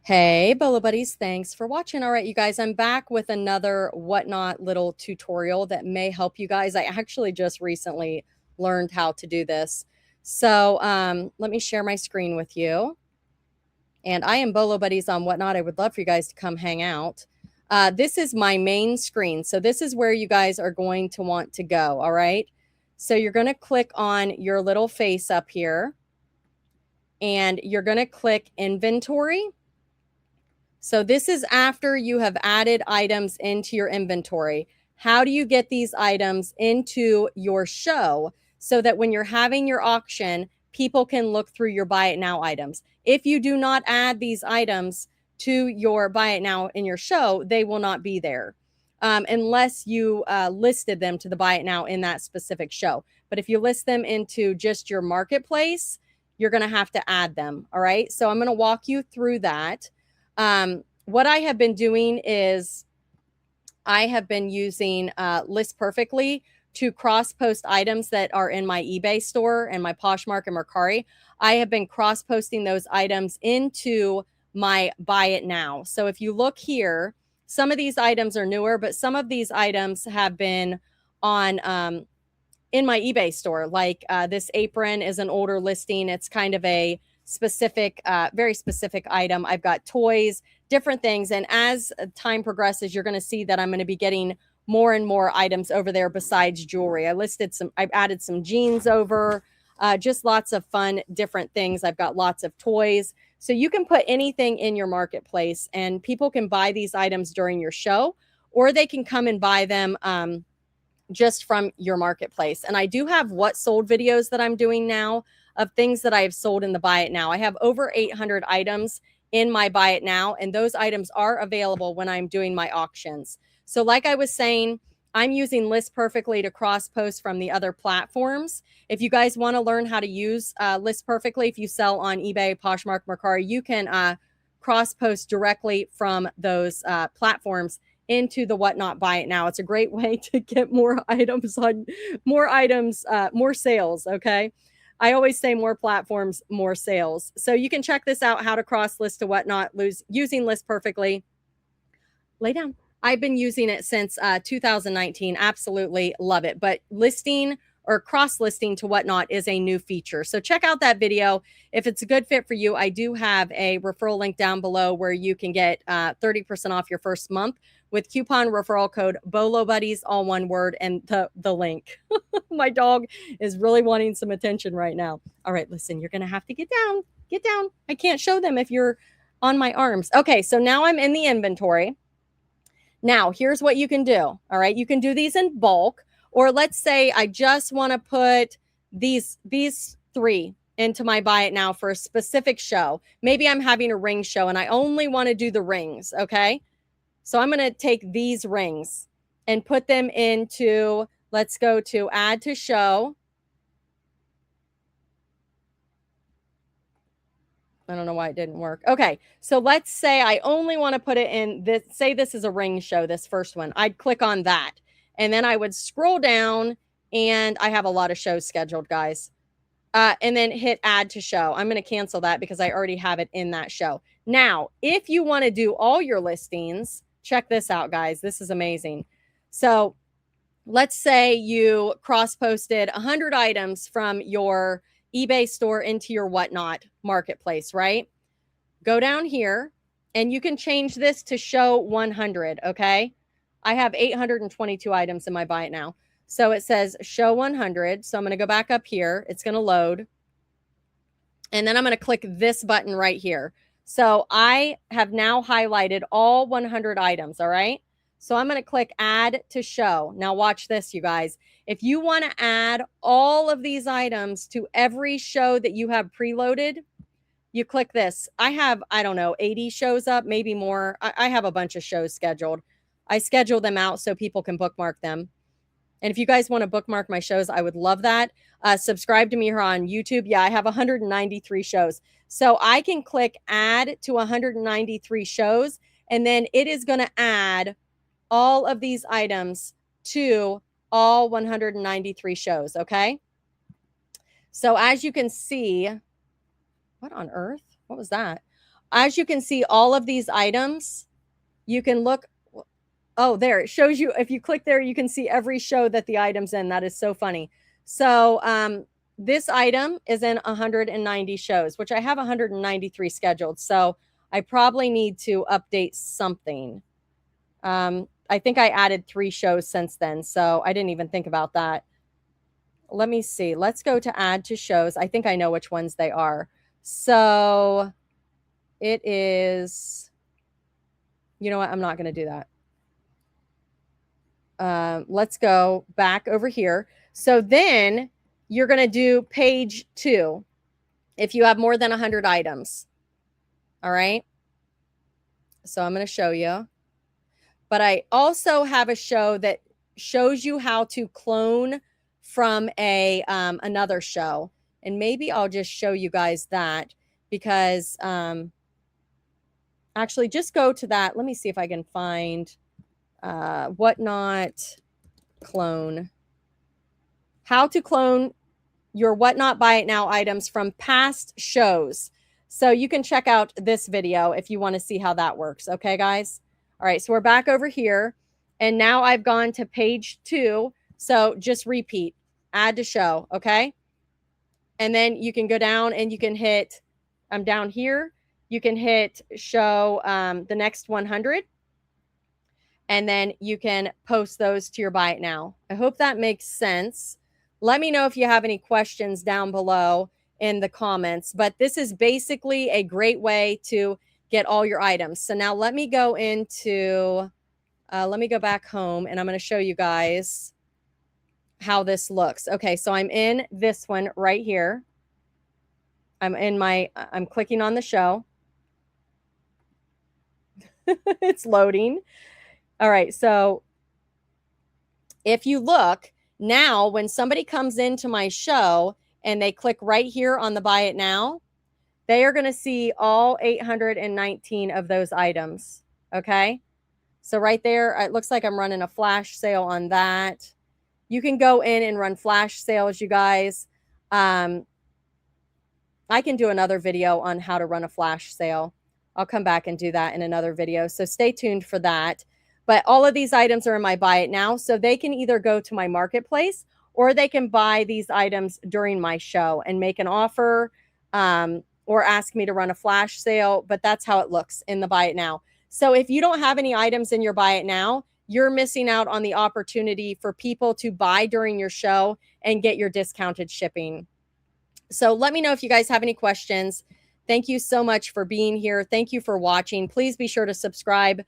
Hey, Bolo buddies, thanks for watching. All right, you guys, I'm back with another whatnot little tutorial that may help you guys. I actually just recently learned how to do this. So let me share my screen with you. And I am Bolo Buddies on Whatnot. I would love for you guys to come hang out. This is my main screen. So this is where you guys are going to want to go, all right? So you're going to click on your little face up here. And you're going to click Inventory. So this is after you have added items into your inventory. How do you get these items into your show so that when you're having your auction, people can look through your buy it now items? If you do not add these items to your buy it now in your show, they will not be there unless you listed them to the buy it now in that specific show. But if you list them into just your marketplace, you're going to have to add them. All right. So I'm going to walk you through that. What I have been doing is I have been using List Perfectly to cross-post items that are in my eBay store and my Poshmark and Mercari. I have been cross-posting those items into my Buy It Now. So if you look here, some of these items are newer, but some of these items have been on in my eBay store. Like this apron is an older listing. It's kind of a specific, very specific item. I've got toys, different things. And as time progresses, you're going to see that I'm going to be getting more and more items over there besides jewelry. I've added some jeans over, just lots of fun, different things. I've got lots of toys. So you can put anything in your marketplace and people can buy these items during your show, or they can come and buy them just from your marketplace. And I do have what sold videos that I'm doing now of things that I have sold in the Buy It Now. I have over 800 items in my Buy It Now, and those items are available when I'm doing my auctions. So like I was saying, I'm using List Perfectly to cross post from the other platforms. If you guys want to learn how to use List Perfectly, if you sell on eBay, Poshmark, Mercari, you can cross post directly from those platforms into the Whatnot Buy It Now. It's a great way to get more items on more sales. Okay. I always say more platforms, more sales. So you can check this out, how to cross list to Whatnot using List Perfectly. Lay down. I've been using it since 2019. Absolutely love it. But listing or cross listing to Whatnot is a new feature. So check out that video. If it's a good fit for you, I do have a referral link down below where you can get 30% off your first month with coupon referral code bolobuddies, all one word, and the link. My dog is really wanting some attention right now. All right, listen, you're going to have to get down. Get down. I can't show them if you're on my arms. Okay, so now I'm in the inventory. Now, here's what you can do. All right, you can do these in bulk, or let's say I just want to put these three into my Buy It Now for a specific show. Maybe I'm having a ring show and I only want to do the rings, okay? So I'm going to take these rings and put them into, let's go to add to show. I don't know why it didn't work. Okay, so let's say I only want to put it in this, say this is a ring show, this first one. I'd click on that. And then I would scroll down and I have a lot of shows scheduled, guys. And then hit add to show. I'm going to cancel that because I already have it in that show. Now, if you want to do all your listings, check this out, guys. This is amazing. So let's say you cross-posted 100 items from your eBay store into your Whatnot marketplace, right? Go down here and you can change this to show 100, okay? I have 822 items in my Buy It Now. So it says show 100. So I'm going to go back up here. It's going to load. And then I'm going to click this button right here. So I have now highlighted all 100 items, all right? So I'm going to click add to show. Now watch this, you guys. If you want to add all of these items to every show that you have preloaded, you click this. I have, I don't know, 80 shows up, maybe more. I have a bunch of shows scheduled. I schedule them out so people can bookmark them. And if you guys want to bookmark my shows, I would love that. Subscribe to me here on YouTube. Yeah, I have 193 shows. So I can click add to 193 shows, and then it is going to add all of these items to all 193 shows, okay? So as you can see, what on earth? What was that? as you can see, all of these items, you can look. Oh, there, it shows you. If you click there, you can see every show that the item's in. That is so funny. So this item is in 190 shows, which I have 193 scheduled. So I probably need to update something. I think I added 3 shows since then, so I didn't even think about that. Let me see. Let's go to add to shows. I think I know which ones they are. So it is, you know what? I'm not going to do that. Let's go back over here. So then you're going to do page 2 if you have more than 100 items. All right. So I'm going to show you. But I also have a show that shows you how to clone from a another show. And maybe I'll just show you guys that because actually just go to that. Let me see if I can find Whatnot clone. How to clone your Whatnot Buy It Now items from past shows. So you can check out this video if you want to see how that works. Okay, guys? All right, so we're back over here. And now I've gone to page 2. So just repeat, add to show, okay? And then you can go down and you can hit, I'm down here. You can hit show the next 100. And then you can post those to your Buy It Now. I hope that makes sense. Let me know if you have any questions down below in the comments. But this is basically a great way to get all your items. So now let me go into, let me go back home and I'm going to show you guys how this looks. Okay, so I'm in this one right here. I'm clicking on the show. It's loading. All right, so if you look, now when somebody comes into my show and they click right here on the Buy It Now, they are going to see all 819 of those items, okay? So right there, it looks like I'm running a flash sale on that. You can go in and run flash sales, you guys. I can do another video on how to run a flash sale. I'll come back and do that in another video, so stay tuned for that. But all of these items are in my Buy It Now, so they can either go to my marketplace or they can buy these items during my show and make an offer or ask me to run a flash sale. But that's how it looks in the Buy It Now. So if you don't have any items in your Buy It Now, you're missing out on the opportunity for people to buy during your show and get your discounted shipping. So let me know if you guys have any questions. Thank you so much for being here. Thank you for watching. Please be sure to subscribe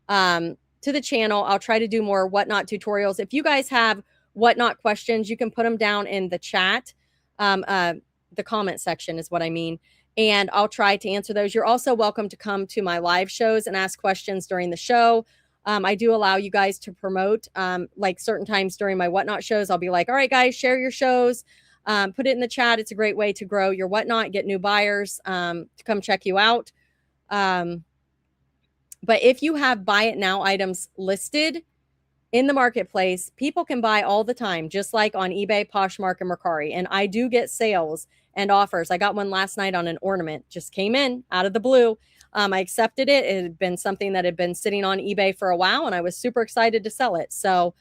to the channel. I'll try to do more Whatnot tutorials. If you guys have Whatnot questions, you can put them down in the chat. The comment section is what I mean. And I'll try to answer those. You're also welcome to come to my live shows and ask questions during the show. I do allow you guys to promote, like certain times during my Whatnot shows, I'll be like, all right, guys, share your shows. Put it in the chat. It's a great way to grow your Whatnot, get new buyers to come check you out. But if you have Buy It Now items listed in the marketplace, people can buy all the time, just like on eBay, Poshmark, and Mercari. And I do get sales and offers. I got one last night on an ornament, just came in out of the blue. I accepted it. It had been something that had been sitting on eBay for a while, and I was super excited to sell it. So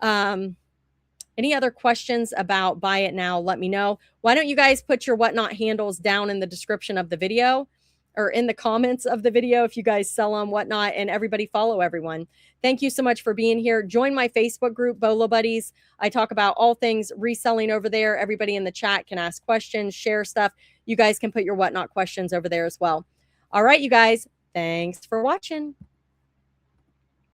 any other questions about Buy It Now, let me know. Why don't you guys put your Whatnot handles down in the description of the video or in the comments of the video if you guys sell on Whatnot, and everybody follow everyone. Thank you so much for being here. Join my Facebook group, Bolo Buddies. I talk about all things reselling over there. Everybody in the chat can ask questions, share stuff. You guys can put your Whatnot questions over there as well. All right, you guys, thanks for watching.